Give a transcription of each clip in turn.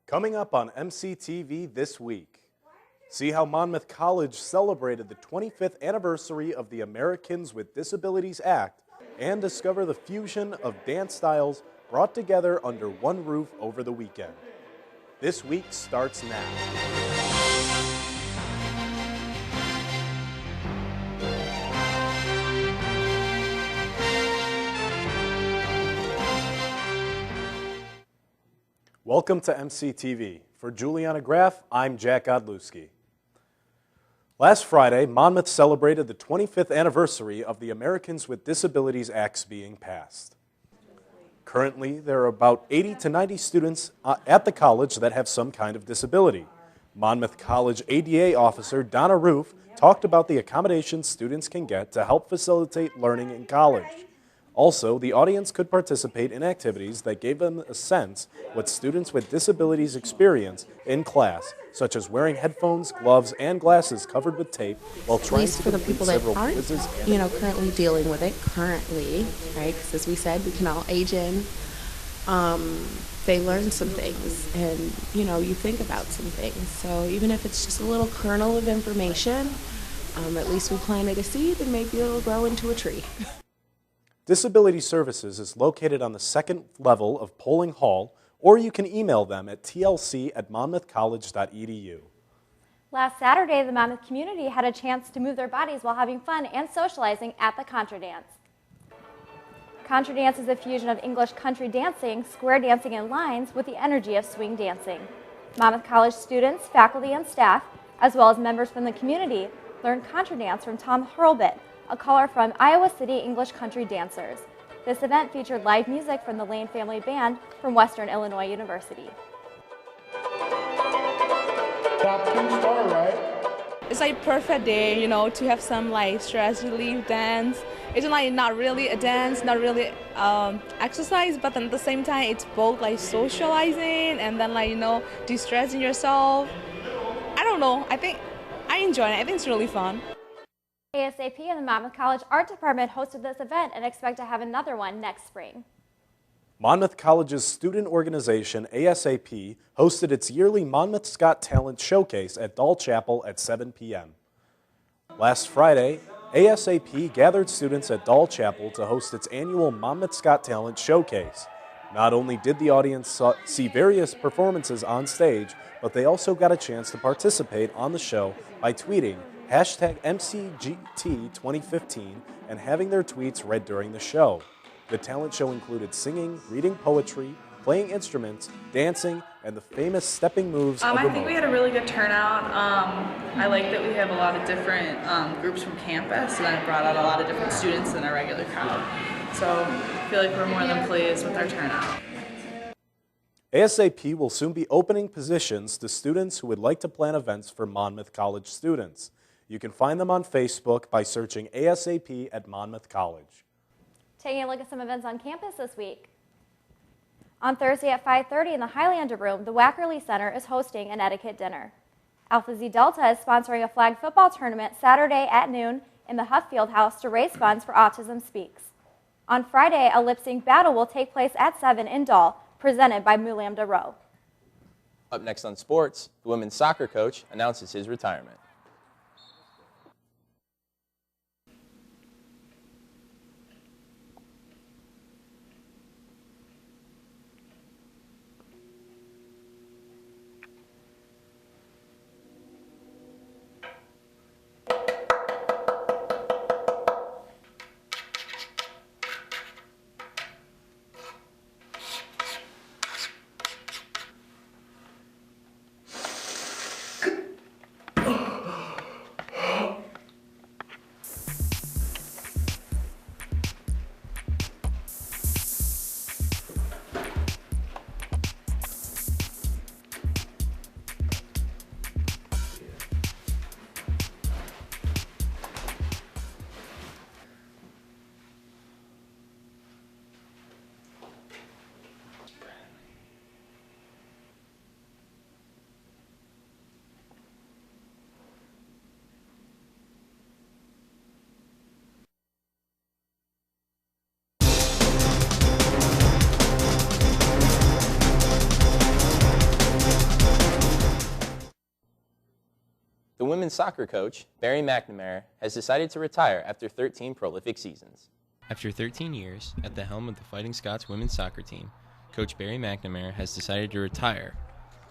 Coming up on MCTV this week, see how Monmouth College celebrated the 25th anniversary of the Americans with Disabilities Act and discover the fusion of dance styles brought together under one roof over the weekend. This week starts now. Welcome to MCTV. For Juliana Graff, I'm Jack Godlewski. Last Friday, Monmouth celebrated the 25th anniversary of the Americans with Disabilities Acts being passed. Currently, there are about 80 to 90 students at the college that have some kind of disability. Monmouth College ADA officer Donna Roof talked about the accommodations students can get to help facilitate learning in college. Also, the audience could participate in activities that gave them a sense what students with disabilities experience in class, such as wearing headphones, gloves, and glasses covered with tape while trying to complete several quizzes. Currently dealing with it right? Because as we said, we can all age in. They learn some things, and you think about some things. So even if it's just a little kernel of information, at least we planted a seed, and maybe it'll grow into a tree. Disability Services is located on the second level of Poling Hall, or you can email them at tlc@monmouthcollege.edu. Last Saturday, the Monmouth community had a chance to move their bodies while having fun and socializing at the Contra Dance. Contra Dance is a fusion of English country dancing, square dancing, and lines with the energy of swing dancing. Monmouth College students, faculty, and staff, as well as members from the community, learned Contra Dance from Tom Hurlbut, a caller from Iowa City English Country Dancers. This event featured live music from the Lane Family Band from Western Illinois University. It's like perfect day, to have some stress relief dance. It's not really a dance, not really exercise, but then at the same time it's both socializing and then de-stressing yourself. I don't know. I think I enjoy it. I think it's really fun. ASAP and the Monmouth College Art Department hosted this event and expect to have another one next spring. Monmouth College's student organization, ASAP, hosted its yearly Monmouth's Got Talent Showcase at Dahl Chapel at 7 p.m. Last Friday, ASAP gathered students at Dahl Chapel to host its annual Monmouth's Got Talent Showcase. Not only did the audience see various performances on stage, but they also got a chance to participate on the show by tweeting #MCGT2015 and having their tweets read during the show. The talent show included singing, reading poetry, playing instruments, dancing, and the famous stepping moves of the I think we had a really good turnout. I like that we have a lot of different groups from campus, and that brought out a lot of different students than our regular crowd. So I feel like we're more than pleased with our turnout. ASAP will soon be opening positions to students who would like to plan events for Monmouth College students. You can find them on Facebook by searching ASAP at Monmouth College. Taking a look at some events on campus this week. On Thursday at 5:30 in the Highlander Room, the Wackerly Center is hosting an etiquette dinner. Alpha Xi Delta is sponsoring a flag football tournament Saturday at noon in the Huff Field House to raise funds for Autism Speaks. On Friday, a lip sync battle will take place at 7 in Dahl, presented by Mu Lambda Rho. Up next on sports, the women's soccer coach announces his retirement. women's soccer coach, Barry McNamara, has decided to retire after 13 prolific seasons. After 13 years at the helm of the Fighting Scots women's soccer team, Coach Barry McNamara has decided to retire.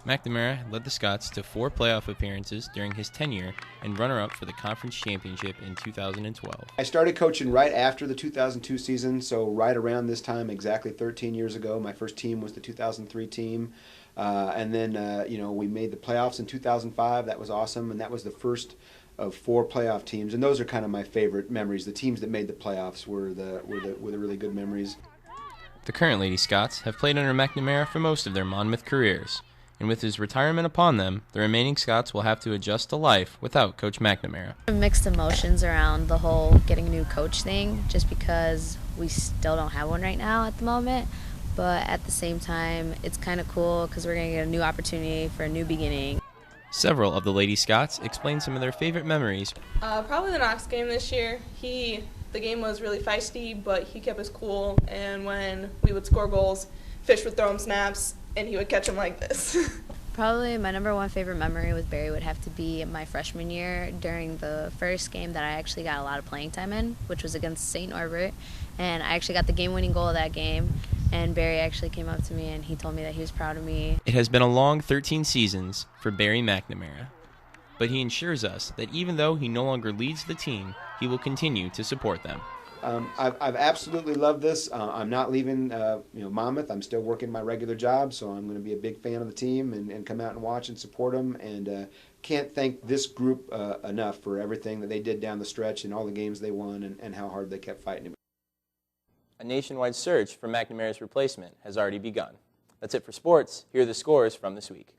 McNamara led the Scots to 4 playoff appearances during his tenure and runner-up for the conference championship in 2012. I started coaching right after the 2002 season, so right around this time, exactly 13 years ago. My first team was the 2003 team. And then, we made the playoffs in 2005. That was awesome, and that was the first of 4 playoff teams. And those are kind of my favorite memories. The teams that made the playoffs were the really good memories. The current Lady Scots have played under McNamara for most of their Monmouth careers, and with his retirement upon them, the remaining Scots will have to adjust to life without Coach McNamara. Mixed emotions around the whole getting a new coach thing, just because we still don't have one right now at the moment. But at the same time, it's kind of cool because we're going to get a new opportunity for a new beginning. Several of the Lady Scots explain some of their favorite memories. Probably the Knox game this year. The game was really feisty, but he kept us cool, and when we would score goals, Fish would throw him snaps, and he would catch them like this. Probably my number one favorite memory with Barry would have to be my freshman year during the first game that I actually got a lot of playing time in, which was against St. Norbert, and I actually got the game-winning goal of that game, and Barry actually came up to me and he told me that he was proud of me. It has been a long 13 seasons for Barry McNamara, but he assures us that even though he no longer leads the team, he will continue to support them. I've absolutely loved this. I'm not leaving Monmouth. I'm still working my regular job, so I'm going to be a big fan of the team and come out and watch and support them. And can't thank this group enough for everything that they did down the stretch and all the games they won and how hard they kept fighting. A nationwide search for McNamara's replacement has already begun. That's it for sports. Here are the scores from this week.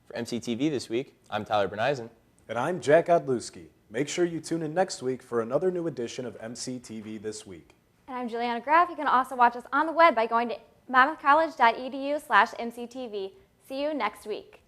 For MCTV this week, I'm Tyler Berneisen. And I'm Jack Godlewski. Make sure you tune in next week for another new edition of MCTV This Week. And I'm Juliana Graff. You can also watch us on the web by going to monmouthcollege.edu/MCTV. See you next week.